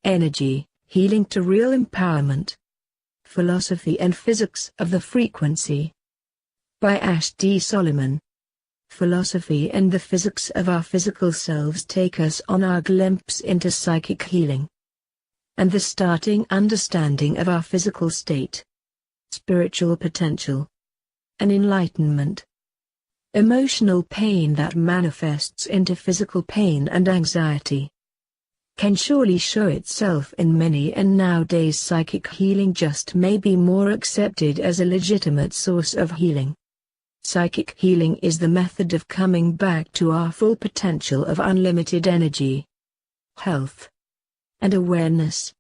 Energy, Healing to Real Empowerment. Philosophy and Physics of the Frequency. By Ash D. Solomon. Philosophy and the physics of our physical selves take us on our glimpse into psychic healing and the starting understanding of our physical state, spiritual potential, and enlightenment. Emotional pain that manifests into physical pain and anxiety can surely show itself in many, and nowadays psychic healing just may be more accepted as a legitimate source of healing. Psychic healing is the method of coming back to our full potential of unlimited energy, health, and awareness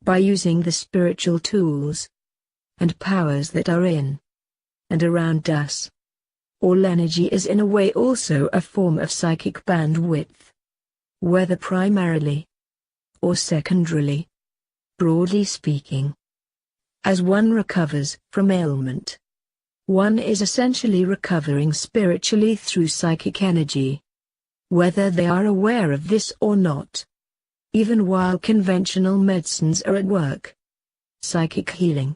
by using the spiritual tools and powers that are in and around us. All energy is in a way also a form of psychic bandwidth, whether primarily or secondarily. Broadly speaking, as one recovers from ailment, one is essentially recovering spiritually through psychic energy, whether they are aware of this or not. Even while conventional medicines are at work, psychic healing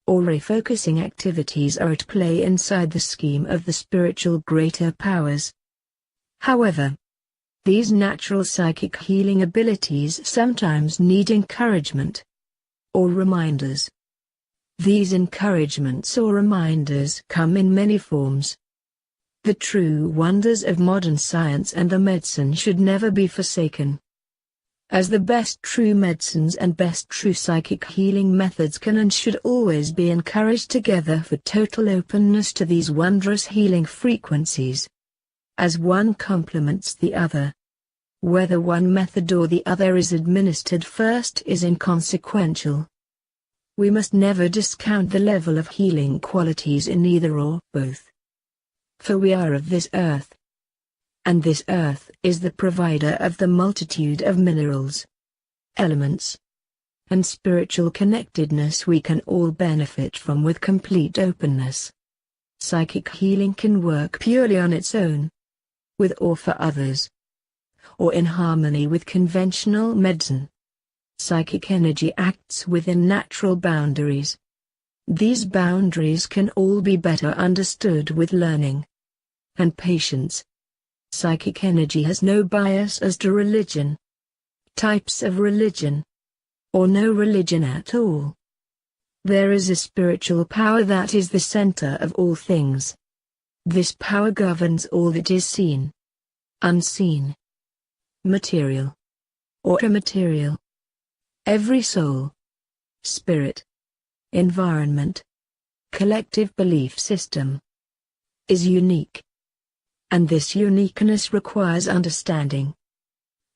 or refocusing activities are at play inside the scheme of the spiritual greater powers. However, these natural psychic healing abilities sometimes need encouragement or reminders. These encouragements or reminders come in many forms. The true wonders of modern science and the medicine should never be forsaken, as the best true medicines and best true psychic healing methods can and should always be encouraged together for total openness to these wondrous healing frequencies. As one complements the other, whether one method or the other is administered first is inconsequential. We must never discount the level of healing qualities in either or both. For we are of this earth, and this earth is the provider of the multitude of minerals, elements, and spiritual connectedness we can all benefit from with complete openness. Psychic healing can work purely on its own, with or for others, or in harmony with conventional medicine. Psychic energy acts within natural boundaries. These boundaries can all be better understood with learning and patience. Psychic energy has no bias as to religion, types of religion, or no religion at all. There is a spiritual power that is the center of all things. This power governs all that is seen, unseen, material, or immaterial. Every soul, spirit, environment, collective belief system is unique. And this uniqueness requires understanding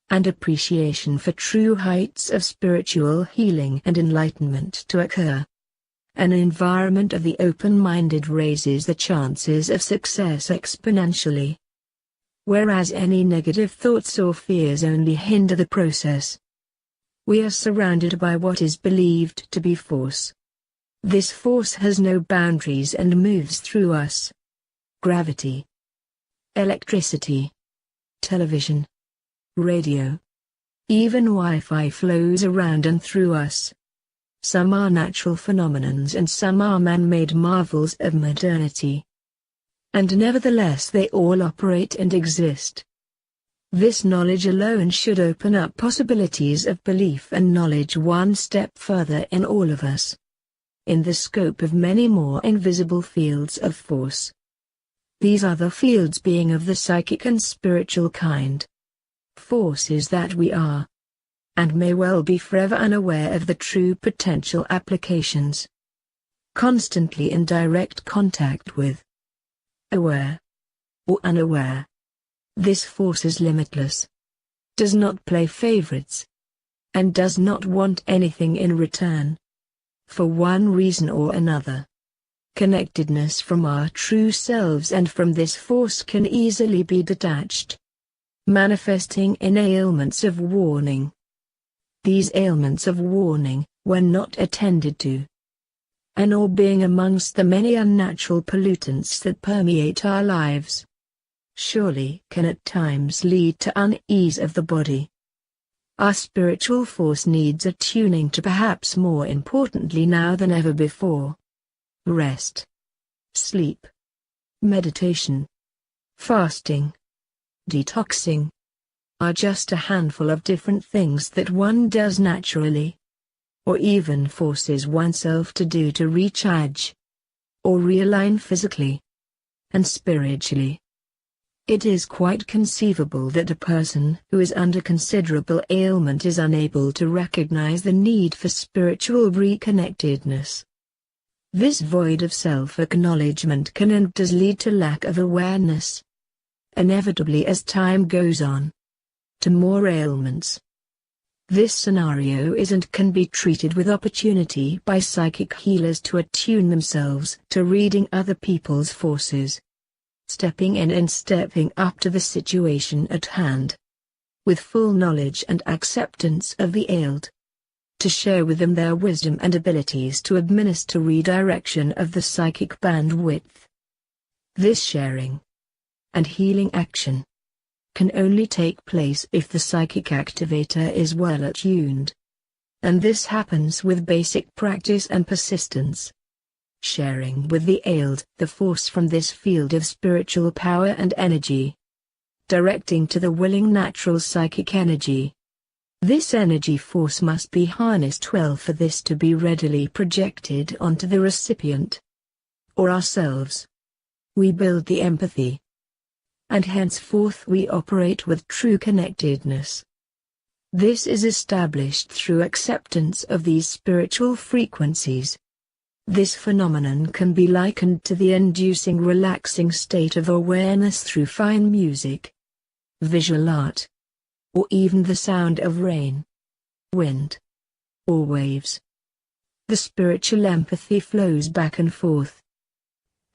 and appreciation for true heights of spiritual healing and enlightenment to occur. An environment of the open-minded raises the chances of success exponentially, whereas any negative thoughts or fears only hinder the process. We are surrounded by what is believed to be force. This force has no boundaries and moves through us. Gravity, electricity, television, radio, even Wi-Fi flows around and through us. Some are natural phenomenons and some are man-made marvels of modernity. And nevertheless they all operate and exist. This knowledge alone should open up possibilities of belief and knowledge one step further in all of us, in the scope of many more invisible fields of force. These other fields being of the psychic and spiritual kind. Forces that we are, and may well be forever unaware of the true potential applications. Constantly in direct contact with, aware, or unaware. This force is limitless, does not play favorites, and does not want anything in return. For one reason or another, connectedness from our true selves and from this force can easily be detached, manifesting in ailments of warning. These ailments of warning, when not attended to, and or being amongst the many unnatural pollutants that permeate our lives, surely can at times lead to unease of the body. Our spiritual force needs attuning to, perhaps more importantly now than ever before. Rest, sleep, meditation, fasting, detoxing are just a handful of different things that one does naturally, or even forces oneself to do to recharge or realign physically and spiritually. It is quite conceivable that a person who is under considerable ailment is unable to recognize the need for spiritual reconnectedness. This void of self-acknowledgement can and does lead to lack of awareness, inevitably as time goes on, to more ailments. This scenario is and can be treated with opportunity by psychic healers to attune themselves to reading other people's forces, stepping in and stepping up to the situation at hand, with full knowledge and acceptance of the ailed, to share with them their wisdom and abilities to administer redirection of the psychic bandwidth. This sharing and healing action can only take place if the psychic activator is well attuned. And this happens with basic practice and persistence. Sharing with the ailed the force from this field of spiritual power and energy, directing to the willing natural psychic energy. This energy force must be harnessed well for this to be readily projected onto the recipient, or ourselves. We build the empathy, and henceforth we operate with true connectedness. This is established through acceptance of these spiritual frequencies. This phenomenon can be likened to the inducing relaxing state of awareness through fine music, visual art, or even the sound of rain, wind, or waves. The spiritual empathy flows back and forth.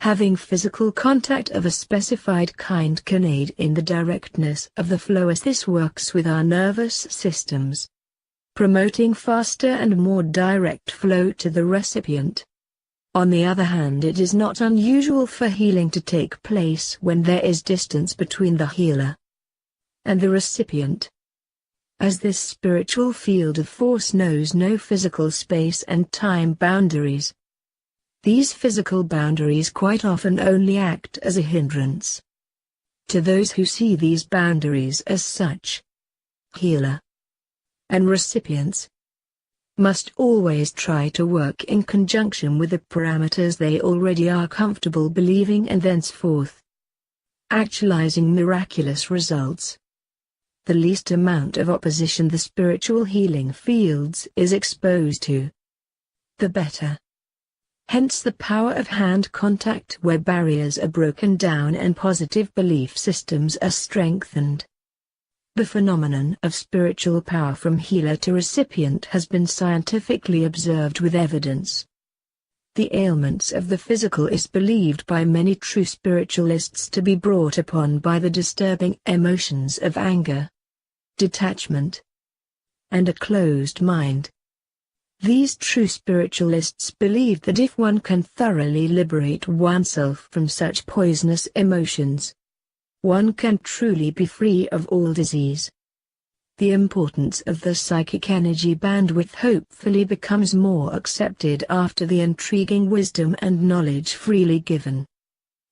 Having physical contact of a specified kind can aid in the directness of the flow as this works with our nervous systems, promoting faster and more direct flow to the recipient. On the other hand, it is not unusual for healing to take place when there is distance between the healer and the recipient, as this spiritual field of force knows no physical space and time boundaries. These physical boundaries quite often only act as a hindrance to those who see these boundaries as such. Healer and recipients must always try to work in conjunction with the parameters they already are comfortable believing and thenceforth actualizing miraculous results. The least amount of opposition the spiritual healing fields is exposed to, the better. Hence the power of hand contact where barriers are broken down and positive belief systems are strengthened. The phenomenon of spiritual power from healer to recipient has been scientifically observed with evidence. The ailments of the physical is believed by many true spiritualists to be brought upon by the disturbing emotions of anger, detachment, and a closed mind. These true spiritualists believe that if one can thoroughly liberate oneself from such poisonous emotions, one can truly be free of all disease. The importance of the psychic energy bandwidth hopefully becomes more accepted after the intriguing wisdom and knowledge freely given,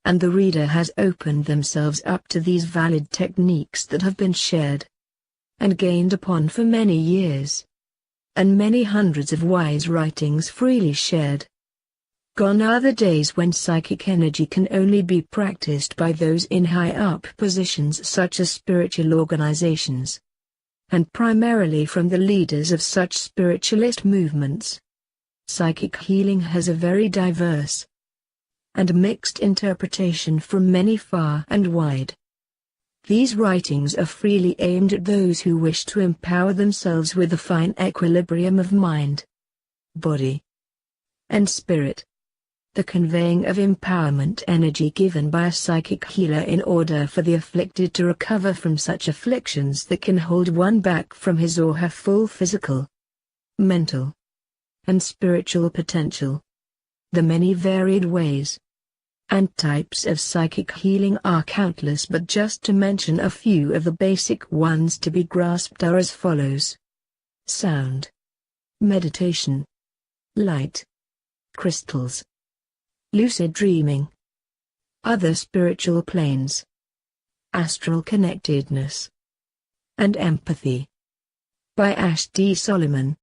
and the reader has opened themselves up to these valid techniques that have been shared and gained upon for many years, and many hundreds of wise writings freely shared. Gone are the days when psychic energy can only be practiced by those in high-up positions such as spiritual organizations, and primarily from the leaders of such spiritualist movements. Psychic healing has a very diverse and mixed interpretation from many far and wide. These writings are freely aimed at those who wish to empower themselves with a fine equilibrium of mind, body, and spirit. The conveying of empowerment energy given by a psychic healer in order for the afflicted to recover from such afflictions that can hold one back from his or her full physical, mental, and spiritual potential. The many varied ways And types of psychic healing are countless, but just to mention a few of the basic ones to be grasped are as follows: sound, meditation, light, crystals, lucid dreaming, other spiritual planes, astral connectedness, and empathy. By Ash D. Solomon.